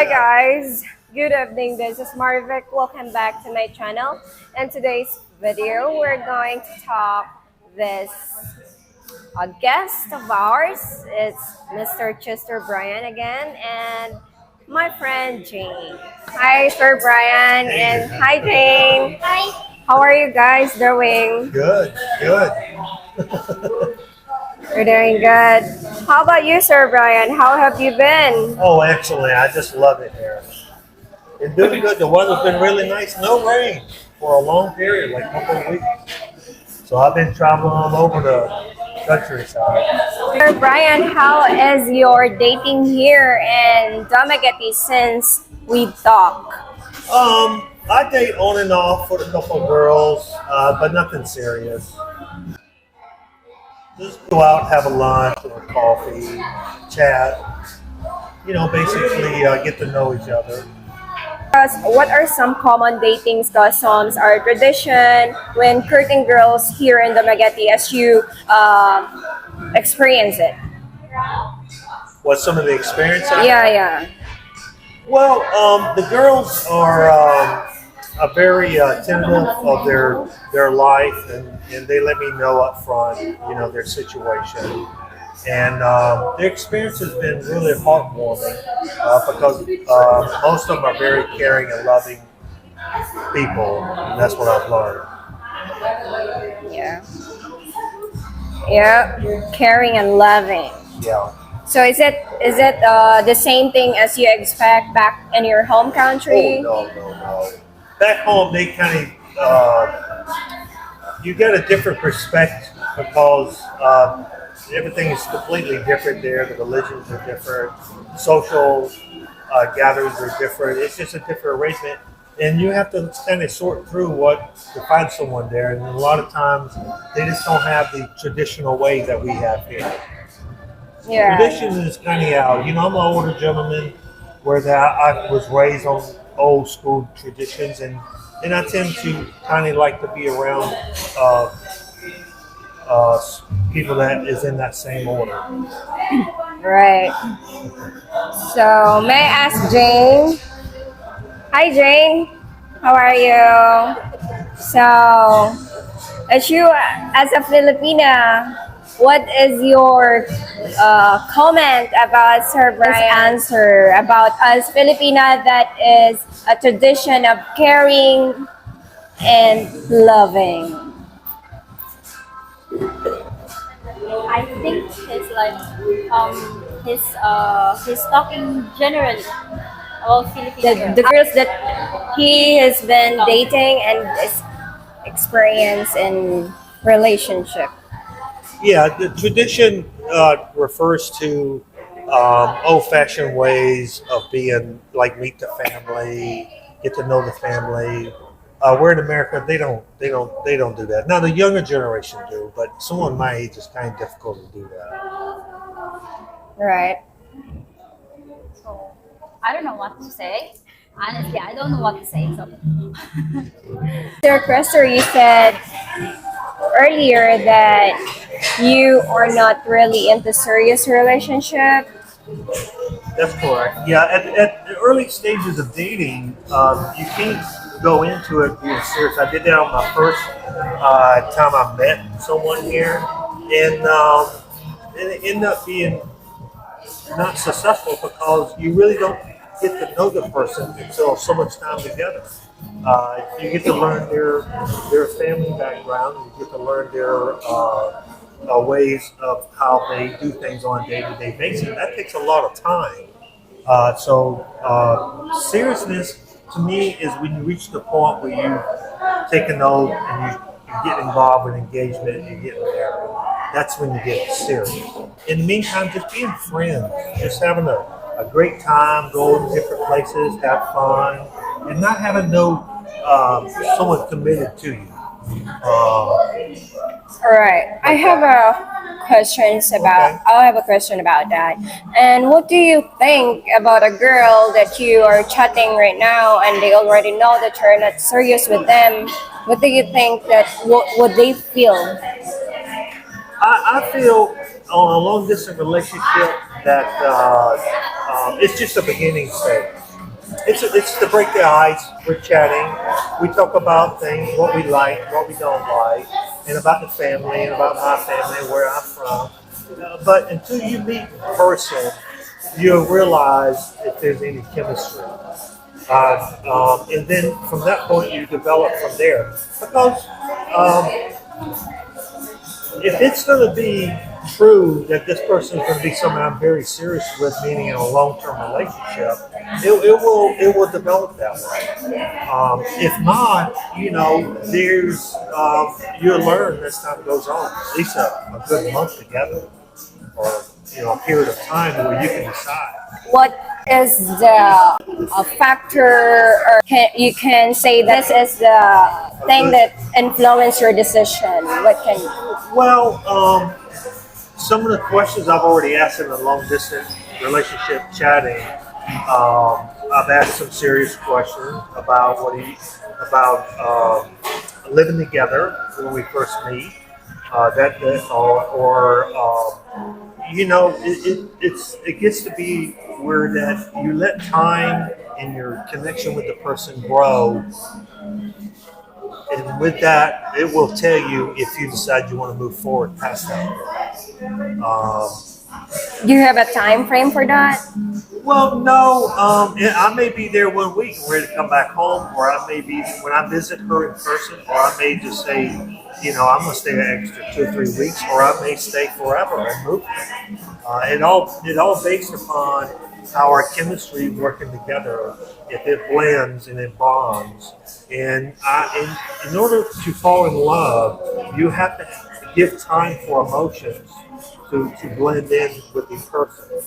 Hi guys, good evening. This is Marvic. Welcome back to my channel. In today's video, we're going to talk this a guest of ours. It's Mr. Chester Brian again, and my friend Jane. Hi, Sir Brian, and hi, Jane. Hi. How are you guys doing? Good, good. We're doing good. How about you, Sir Brian? How have you been? Oh, excellent. I just love it here. It's doing good. The weather's been really nice. No rain for a long period, like a couple of weeks. So I've been traveling all over the countryside. Sir Brian, how is your dating here in Dumaguete since we talked? I date on and off with a couple of girls, but nothing serious. Just go out, have a lunch or coffee, chat. Basically get to know each other. What are some common dating customs or tradition when courting girls here in Dumaguete as you experience it? What's some of the experience? Yeah. Well, the girls are very tentative of their life, and they let me know up front, their situation. And their experience has been really heartwarming because most of them are very caring and loving people, and that's what I've learned. Yeah. Yeah, caring and loving. Yeah. So is it the same thing as you expect back in your home country? Oh, no. Back home, they kind of, you get a different perspective because everything is completely different there. The religions are different, social gatherings are different. It's just a different arrangement, and you have to kind of sort through what to find someone there. And a lot of times, they just don't have the traditional way that we have here. Yeah. Tradition is kind of out. I'm an older gentleman, where that I was raised on old school traditions, and I tend to kind of like to be around people that is in that same order. Right. So may I ask Jane? Hi Jane, how are you? So as a Filipina, what is your comment about Sir Brian's answer about us Filipina that is a tradition of caring and loving? I think he's talking generally about Filipino The girls. girls that he has been dating and is experienced in relationship. Yeah, the tradition refers to old-fashioned ways of being like meet the family, get to know the family. Where in America they don't do that. Now the younger generation do, but someone my age is kind of difficult to do that. Right. So I don't know what to say. Honestly, I don't know what to say. So Sir Crester, you said earlier that you are not really into serious relationship. That's correct. Yeah, at the early stages of dating, you can't go into it being serious. I did that on my first time I met someone here, and it ended up being not successful because you really don't get to know the person until so much time together. You get to learn their family background. You get to learn their ways of how they do things on a day-to-day basis. That takes a lot of time. Seriousness to me is when you reach the point where you take an oath and you get involved with engagement and you get married. That's when you get serious. In the meantime, just being friends, just having a great time, go to different places, have fun, and not having someone committed to you. All right. I have a question about that. And what do you think about a girl that you are chatting right now and they already know that you're not serious with them? What do you think that what would they feel? I feel on a long distance relationship that it's just a beginning stage. it's to break the ice. We're chatting. We talk about things, what we like, what we don't like, and about the family, and about my family, where I'm from. But until you meet in person, you'll realize if there's any chemistry. And then from that point, you develop from there. Because if it's going to be true that this person is going to be someone I'm very serious with, meaning in a long-term relationship, it will develop that way. If not, there's you'll learn as time goes on. At least a good month together, or a period of time where you can decide. What is the factor, or you can say this is the thing that influenced your decision? What can Well, some of the questions I've already asked in the long distance relationship chatting. I've asked some serious questions about about living together when we first meet. It gets to be where that you let time and your connection with the person grow, and with that, it will tell you if you decide you want to move forward past that. do you have a time frame for that? Well, no. I may be there 1 week and ready to come back home, or I may be when I visit her in person, or I may just say, I'm going to stay an extra 2 or 3 weeks, or I may stay forever and move. It all based upon how our chemistry working together. If it blends and it bonds, and in order to fall in love, you have to give time for emotions to blend in with the person.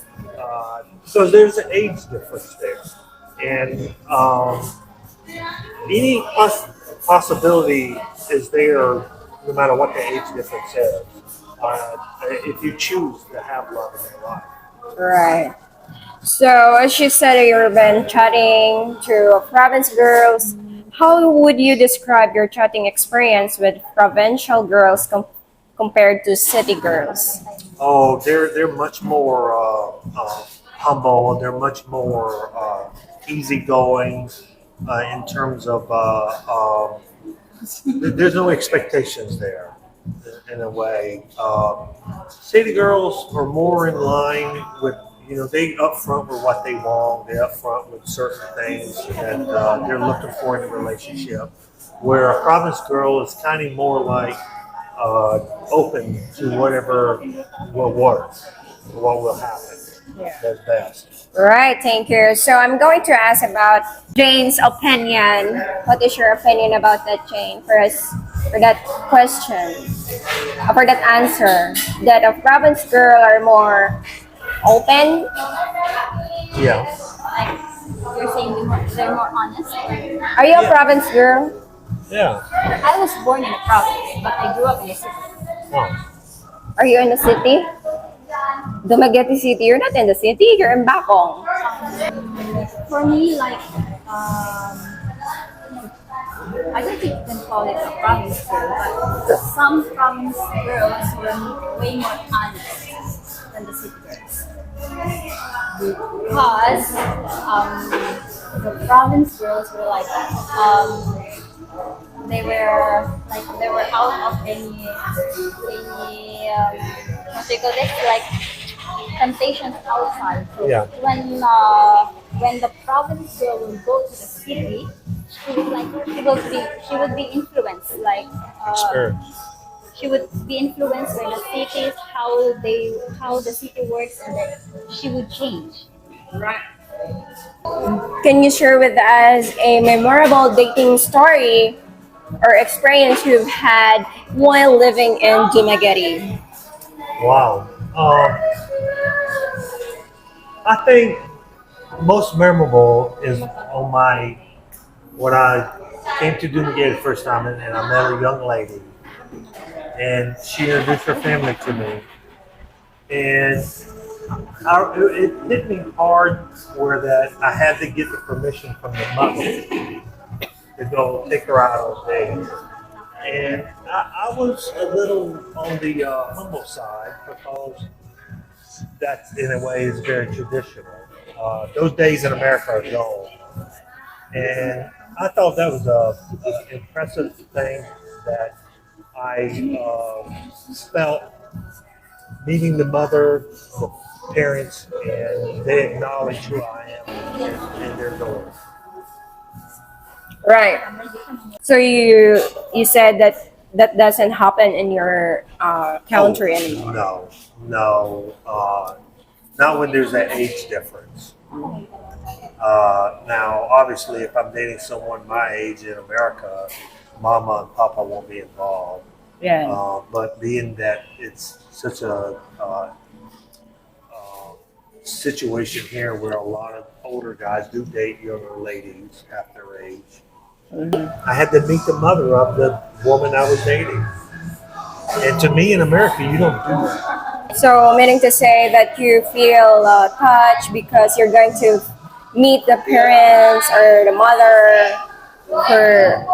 So there's an age difference there, and any possibility is there, no matter what the age difference is. If you choose to have love in your life. Right. So, as you said, you've been chatting to province girls. How would you describe your chatting experience with provincial girls compared to city girls? Oh, they're much more humble. They're much more easygoing in terms of there's no expectations there. In a way, city girls are more in line with they upfront with what they want. They're upfront with certain things that they're looking for in a relationship. Where a province girl is kind of more like open to whatever will work, what will happen. Yeah. That's best. Right, thank you. So I'm going to ask about Jane's opinion. What is your opinion about that, Jane, for that question, for that answer? That a province girl are more open? Yeah. Like you're saying they're more honest. Are you a Yeah. province girl? Yeah. I was born in a province, but I grew up in a city. Oh. Are you in the city? Dumaguete City. You're not in the city. You're in Bacong. For me, like I don't think you can call it a province girl, but some province girls were way more honest than the city girls. Because the province girls were like they were out of any what do you call this, like temptations outside. So Yeah. when the province girl will go to the city, she would be influenced Experience. she would be influenced by the cities, how the city works, and then she would change. Can you share with us a memorable dating story or experience you've had while living in Dumaguete? Wow. I think most memorable is on when I came to Dumaguete the first time, and I met a young lady, and she introduced her family to me, and it hit me hard where that I had to get the permission from the mother to go take her out on a date. And I was a little on the humble side because that, in a way, is very traditional. Those days in America are gone. And I thought that was a impressive thing that I felt meeting the mother, the parents, and they acknowledge who I am and their door. Right. So you said that that doesn't happen in your Oh, country anymore. no, not when there's an age difference. Now, obviously, if I'm dating someone my age in America, mama and papa won't be involved. Yeah. But being that it's such a situation here where a lot of older guys do date younger ladies half their age, I had to meet the mother of the woman I was dating. And to me in America, you don't do that. So meaning to say that you feel touched because you're going to meet the parents or the mother for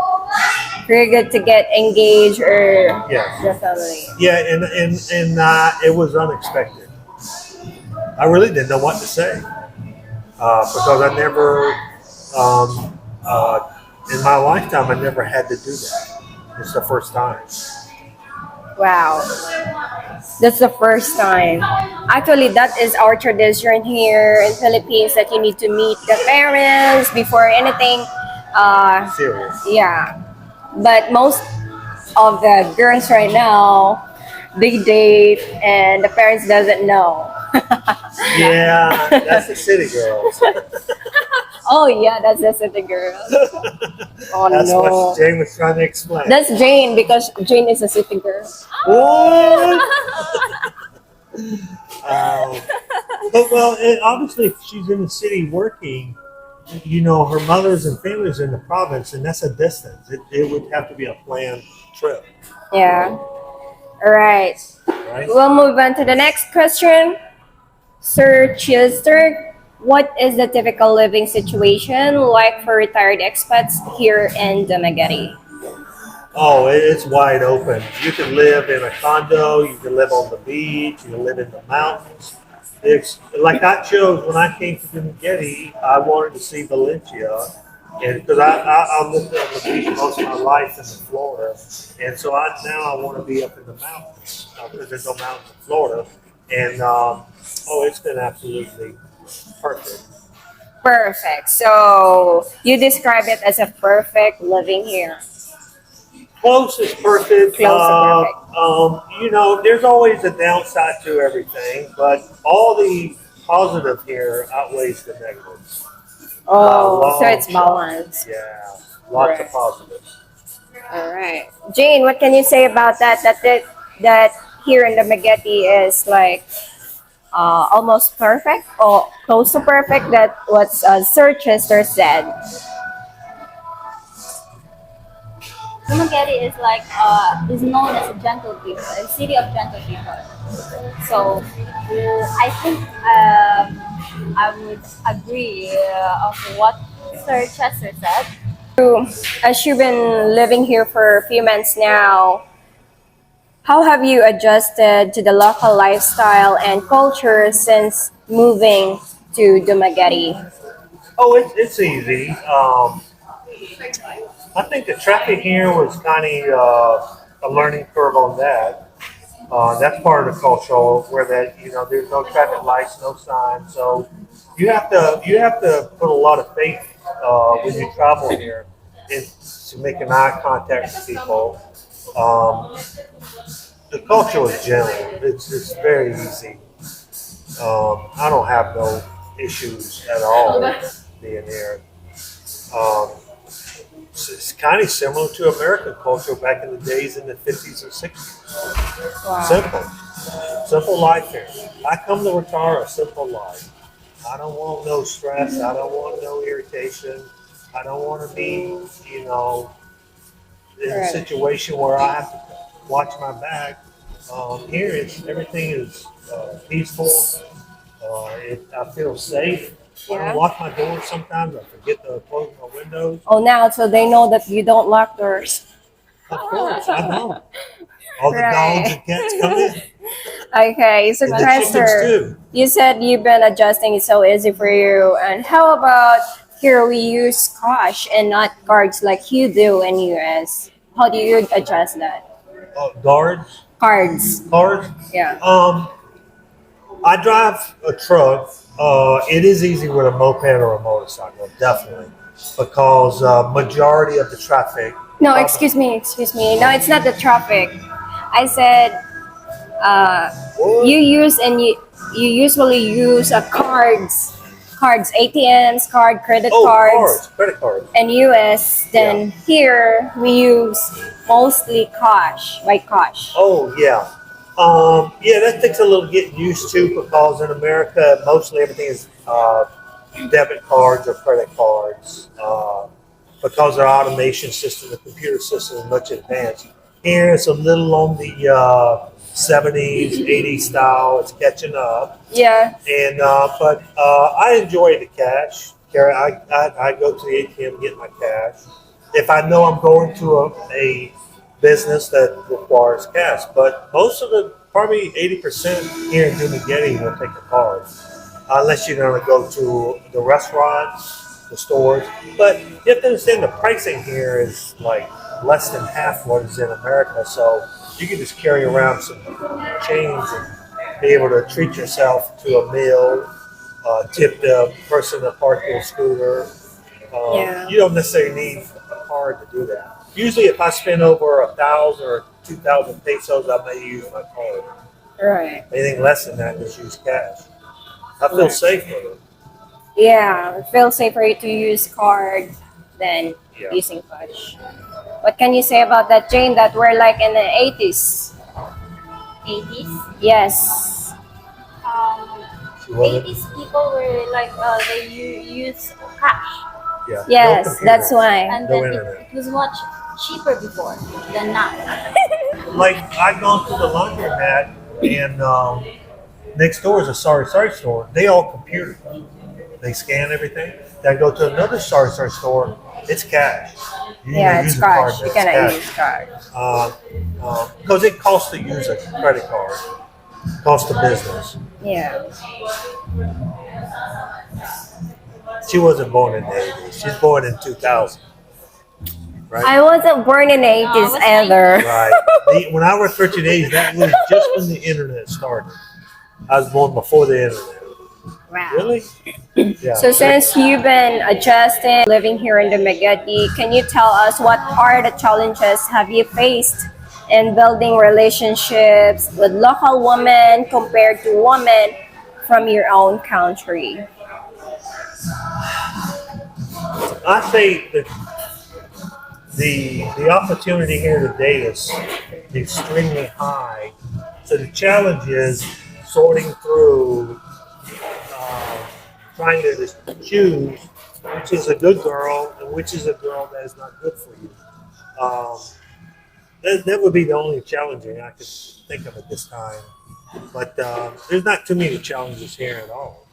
you're good to get engaged or Yes. the family. Yeah, and it was unexpected. I really didn't know what to say because I never, in my lifetime, I never had to do that. It's the first time. Wow. That's the first time. Actually, that is our tradition here in Philippines that you need to meet the parents before anything. Serious. Yeah. But most of the girls right now, they date and the parents doesn't know. Yeah, that's the city girls. Oh yeah, that's the city girl. Oh That's no. what Jane was trying to explain. That's Jane because Jane is a city girl. What? Um, but well, obviously, if she's in the city working, her mother's and family's in the province, and that's a distance. It would have to be a planned trip, Yeah. All right. right? We'll move on to the next question. Sir Chester, what is the typical living situation like for retired expats here in Dumaguete? Oh, it's wide open. You can live in a condo. You can live on the beach. You can live in the mountains. It's like I chose when I came to Dumaguete. I wanted to see Valencia, and because I lived on the beach most of my life in Florida, and so now I want to be up in the mountains because there's no mountains in Florida, and it's been absolutely perfect. Perfect. So you describe it as a perfect living here. Close is perfect. Close to perfect. There's always a downside to everything, but all the positive here outweighs the negatives. Oh, so Long it's shot. balanced. Yeah, lots Right. of positives. All right. Jane, what can you say about that? That here in the Mageti is like almost perfect or close to perfect. That what Sir Chester said. Dumaguete is like is known as a gentle people, a city of gentle people. So I think I would agree of what Sir Chester said. As you've been living here for a few months now, how have you adjusted to the local lifestyle and culture since moving to Dumaguete? Oh, it's easy. I think the traffic here was kind of a learning curve on that. That's part of the culture where there's no traffic lights, no signs, so you have to put a lot of faith when you travel here into making eye contact with people. Um, the culture is gentle. It's very easy. I don't have no issues at all being here. Um, it's kind of similar to American culture back in the days in the 50s or 60s. Wow. Simple life here. I come to retire a simple life. I don't want no stress. I don't want no irritation. I don't want to be, in a Right. situation where I have to watch my back. Here, everything is peaceful. I feel safe. I Yeah. don't lock my doors sometimes. I forget to close my windows. Oh, now so they know that you don't lock doors. Of course, I know. All the Right. dogs and cats come in. Okay, so And the chickens Chester, too. you said you've been adjusting. It's so easy for you. And how about here we use cash and not cards like you do in US. How do you adjust that? Guards, Cards. cards. Yeah. I drive a truck. It is easy with a moped or a motorcycle, definitely, because majority of the traffic. No, excuse me, excuse me. No, it's not the traffic. I said What? you usually use cards, ATMs, credit Oh, cards, cards, credit cards. and US. Then here we use mostly cash by cash. Oh yeah, yeah. That takes a little getting used to because in America, mostly everything is debit cards or credit cards because our automation system, the computer system, is much advanced. Here, it's a little on the 70s, 80s style. It's catching up. Yeah. And but I enjoy the cash. Carry, I go to the ATM and get my cash. If I know I'm going to a business that requires cash, but most of the probably 80% here in Dumaguete will take a card, unless you're going to go to the restaurants, the stores. But you have to understand the pricing here is like less than half what is in America, so you can just carry around some change and be able to treat yourself to a meal, tip the person that parked your scooter. Yeah. You don't necessarily need a card to do that. Usually, if I spend over 1,000 or 2,000 pesos, I may use my card. Right. Anything less than that, just use cash. I feel safe with it. Yeah, it feels safer to use card than Yeah. using cash. What can you say about that, Jane? That we're like in the 80s. 80s. Yes. She wasn't- 80s people were like they use cash, Yeah. Yes, No computer. that's why. and No then internet. it was much cheaper before than now. Like I've gone to the laundromat and next door is a sorry store. They all computer. They scan everything. Then I go to another sorry store. It's cash. You Yeah, either it's use a card, cash. You it's cannot cash. use card. Because it costs to use a credit card. Cost of business. Yeah. She wasn't born in the 80s. She's born in 2000. Right? I wasn't born in the 80s was either. Right. When I was 13 age, that was just when the internet started. I was born before the internet. Wow. Really? Yeah. So since you've been adjusting, living here in Dumaguete, can you tell us what are the challenges have you faced in building relationships with local women compared to women from your own country? I say that the opportunity here to date is extremely high. So the challenge is sorting through, trying to just choose which is a good girl and which is a girl that is not good for you. That would be the only challenging I could think of at this time. But there's not too many challenges here at all.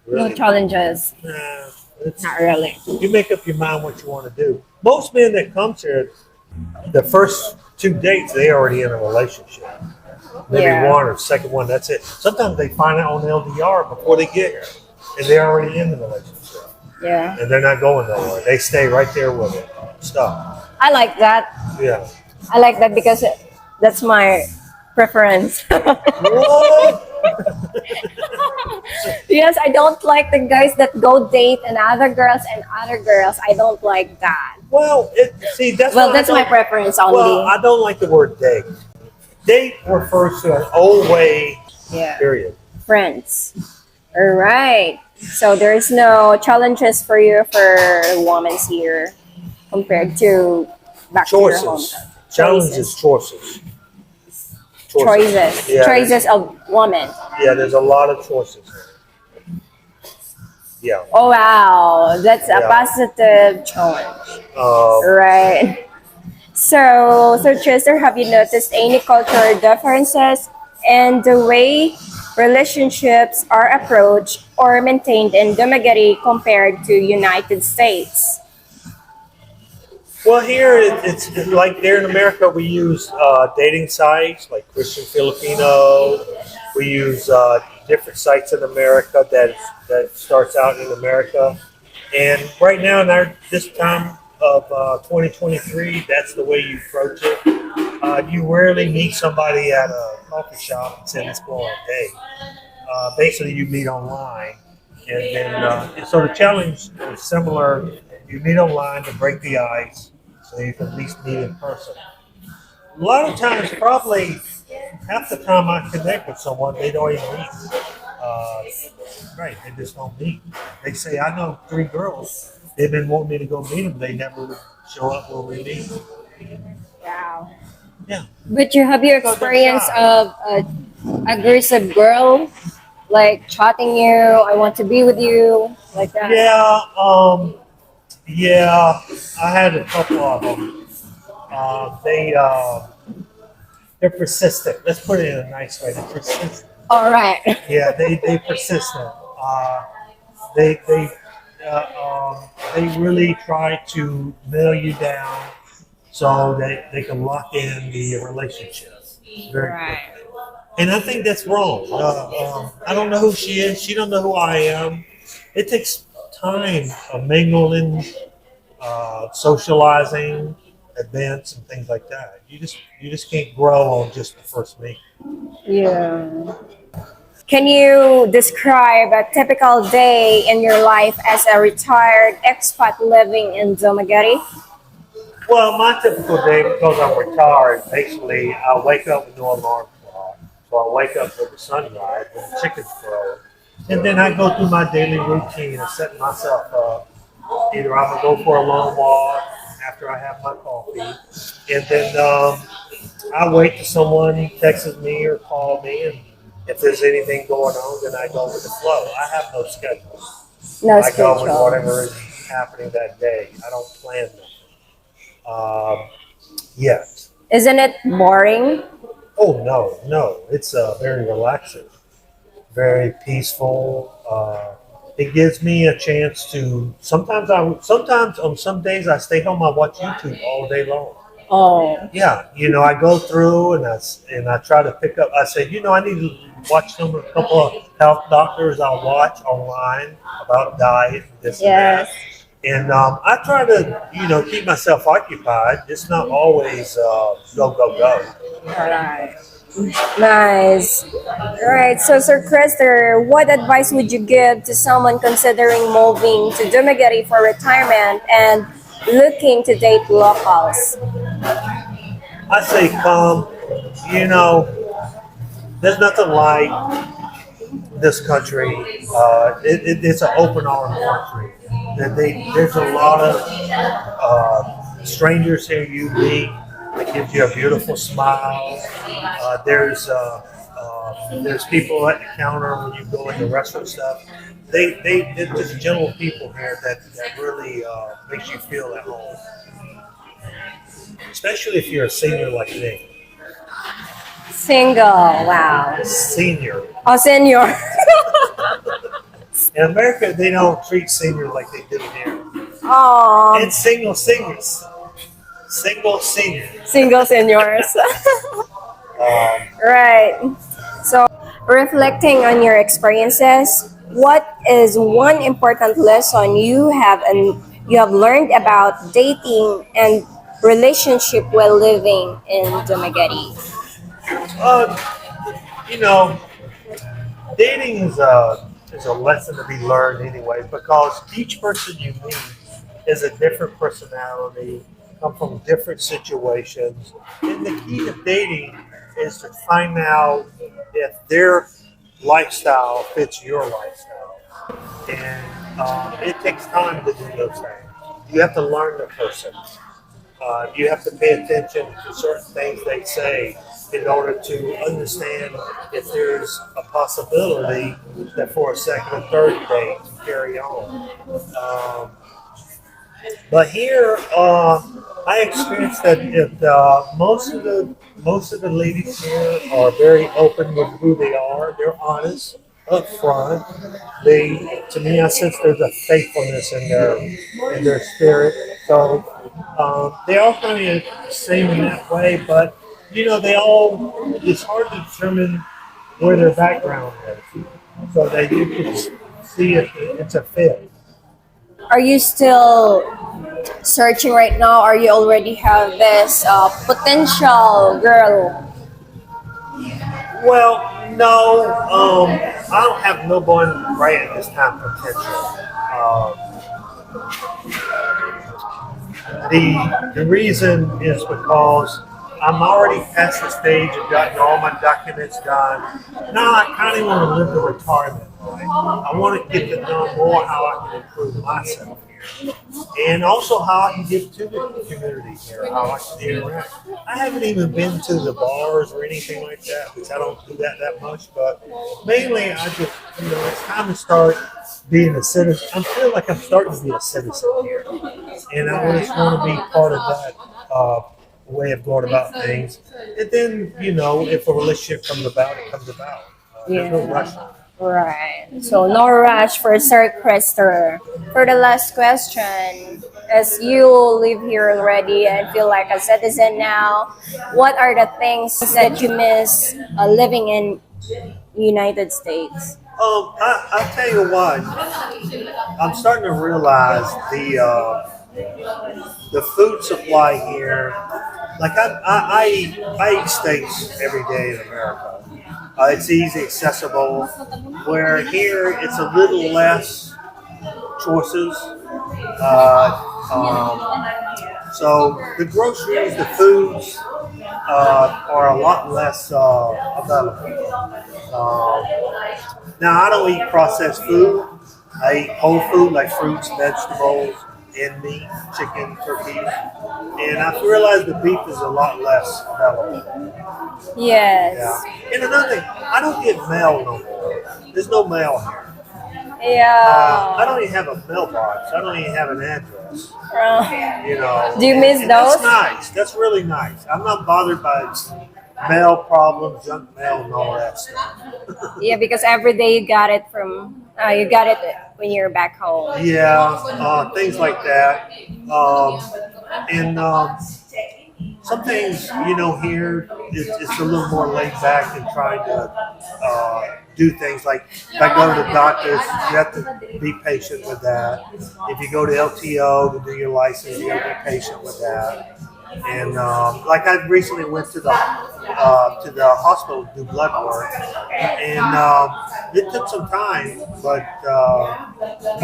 Really. No challenges. Nah, it's, Not really. you make up your mind what you want to do. Most men that comes here, the first 2 dates, they're already in a relationship. Maybe Yeah. one or second one, that's it. Sometimes they find out on LDR before they get here, and they're already in the relationship, Yeah. and they're not going nowhere. They stay right there with it. Stuff. I like that. Yeah. I like that because that's my preference. What? Yes, I don't like the guys that go date and other girls. I don't like that. Well, see, that's Well, what I that's my don't- preference only. Well, I don't like the word date. Date refers to an old way. Yeah. Period. Friends. All right. So there's no challenges for you for women here compared to back to your home. Choices. Challenge is choices. Choices. Yeah. Choices of women. Yeah, there's a lot of choices. Yeah. Oh wow, that's a Yeah. positive challenge. Um, Right. So Chester, have you noticed any cultural differences in the way relationships are approached or maintained in Dumaguete compared to United States? well, here it's like there in America, we use dating sites like Christian Filipino. We use different sites in America that starts out in America, And right now, in this time of 2023, that's the way you approach it. You rarely meet somebody at a coffee shop and say, let's go on a date. Basically, you meet online. And then, and so the challenge is similar. You meet online to break the ice so you can at least meet in person. A lot of times, probably half the time I connect with someone, they don't even meet. Uh, right, they just don't meet. They say, I know 3 girls. They've been wanting me to go meet them. They never would show up when we meet. Wow. Yeah. But have you So they're experienced shy. a aggressive girl like chatting you? I want to be with you, like that. Yeah, I had a couple of them. They're persistent. Let's put it in a nice way. They're persistent. All right. Yeah, they persistent. They they they really try to nail you down so that they can lock in the relationship very Right. quickly. And I think that's wrong. I don't know who she is. She don't know who I am. It takes time of mingling, socializing, events, and things like that. You just can't grow on just the first meet. Yeah. Can you describe a typical day in your life as a retired expat living in Dumaguete? Well, my typical day, because I'm retired, basically I wake up with no alarm clock. So I wake up with the sunrise, with the chickens crow, and then I go through my daily routine of setting myself up. Either I'm gonna go for a long walk after I have my coffee, and then I wait till someone texts me or calls me, and if there's anything going on, then I go with the flow. I have no schedule. No I go with schedule. whatever is happening that day. I don't plan nothing. Yet. Isn't it boring? Oh no! It's very relaxing, very peaceful. It gives me a chance to. Sometimes on some days I stay home. I watch YouTube all day long. Oh, Yeah, I go through and I try to pick up. I say, I need to watch a couple of health doctors. I'll watch online about diet and this and yes. that. And I try to, keep myself occupied. It's not always go, go, go. All right. Nice. All right. So, Sir Christopher, what advice would you give to someone considering moving to Dumaguete for retirement and looking to date locals? I say come. There's nothing like this country. It's an open arm country. There's a lot of strangers here you meet. It gives you a beautiful smile. There's people at the counter when you go in the restaurant stuff. They're just gentle people here that really makes you feel at home. Especially if you're a senior like me. Single. Wow. Senior. Oh, senior. In America, they don't treat senior like they do here. Oh, And single seniors. Single senior. single seniors. Um, Right. So, reflecting on your experiences, what is one important lesson you have learned about dating and relationship while living in Dumaguete? uh, you know, dating is a lesson to be learned anyway because each person you meet is a different personality, come from different situations, and the key to dating is to find out if their lifestyle fits your lifestyle, and it takes time to do those things. You have to learn the person. You have to pay attention to certain things they say in order to understand if there's a possibility that for a second or third date to carry on. But here, I experienced that most of the ladies here are very open with who they are. They're honest, upfront. To me, I sense there's a faithfulness in their spirit. So they all kind of the same in that way, but it's hard to determine where their background is, so that you can see if it's a fit. Are you still searching right now? Or you already have this potential girl? Well, no, I don't have no one right at this time potential. The reason is because I'm already past the stage of getting all my documents done. Now I kind of want to live the retirement life. I want to get to know more how I can improve myself here, and also how I can give to the community here, how I can interact. I haven't even been to the bars or anything like that because I don't do that much. But mainly, I just it's time to start being a citizen. I feel like I'm starting to be a citizen here, and I just want to be part of that way of going about things. And then, if a relationship comes about, it comes about. There's no rush. Right. So no rush for Sir Christopher. For the last question, as you live here already and feel like a citizen now, what are the things that you miss living in United States? I'll tell you what. I'm starting to realize the food supply here. Like I eat steaks every day in America. It's easy, accessible. Where here it's a little less choices. So the groceries, the foods are a lot less available. Now I don't eat processed food. I eat whole food like fruits, vegetables, and meat, chicken, turkey. And I've realized the beef is a lot less available. Yes. Yeah. And another thing, I don't get mail no more. There's no mail here. I Yeah. don't even have a mailbox. I don't even have an address. Do you miss And those? that's nice. That's really nice. I'm not bothered by mail problems, junk mail, and all that stuff. Yeah, because every day you got it when you're back home. Yeah, things like that. And some things, here it's a little more laid back and trying to do things like if I go to the doctors, you have to be patient with that. If you go to LTO to do your license, you have to be patient with that. And like I recently went to the hospital to do blood work, and it took some time, but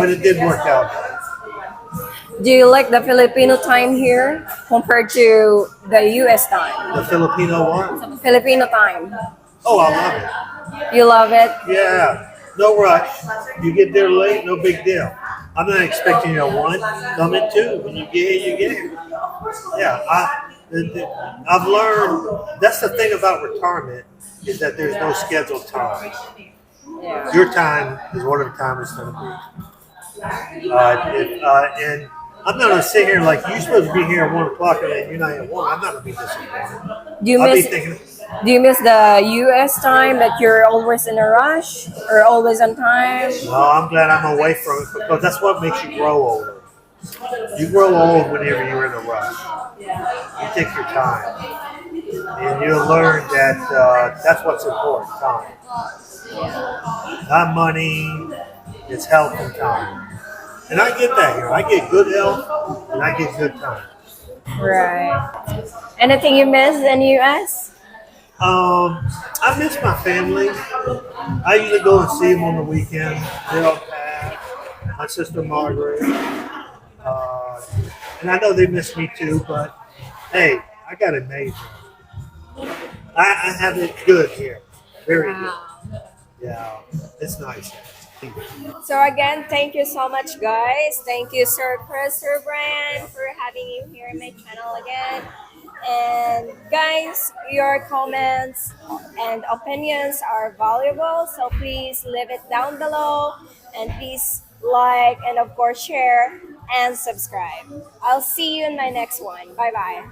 it did work out. Do you like the Filipino time here compared to the US time? The Filipino one? Filipino time. Oh, I love it. You love it? Yeah, no rush. You get there late, no big deal. I'm not expecting you at 1, come at 2. When you get here, you get here. Yeah, I've learned, that's the thing about retirement, is that there's no scheduled time. Yeah. Your time is whatever time it's going to be. And I'm not going to sit here like, you're supposed to be here at 1 o'clock and then you're not at 1. I'm not going to be disappointed. Do you I'll be miss thinking, Do you miss the US time that you're always in a rush or always on time? no, I'm glad I'm away from it because that's what makes you grow older. You grow old whenever you're in a rush. You take your time. And you'll learn that that's what's important, time. Not money, it's health and time. And I get that here. I get good health and I get good time. Right. Anything you miss in US? I miss my family. I usually go and see them on the weekend. They're all Pat, my sister Margaret. And I know they miss me too, but hey, I got it made. I have it good here. Very good. Yeah, it's nice. So again, thank you so much, guys. Thank you, Sir Christopher Brand, for having you here in my channel again. And guys, your comments and opinions are valuable, so please leave it down below, and please like and of course share and subscribe. I'll see you in my next one. Bye bye.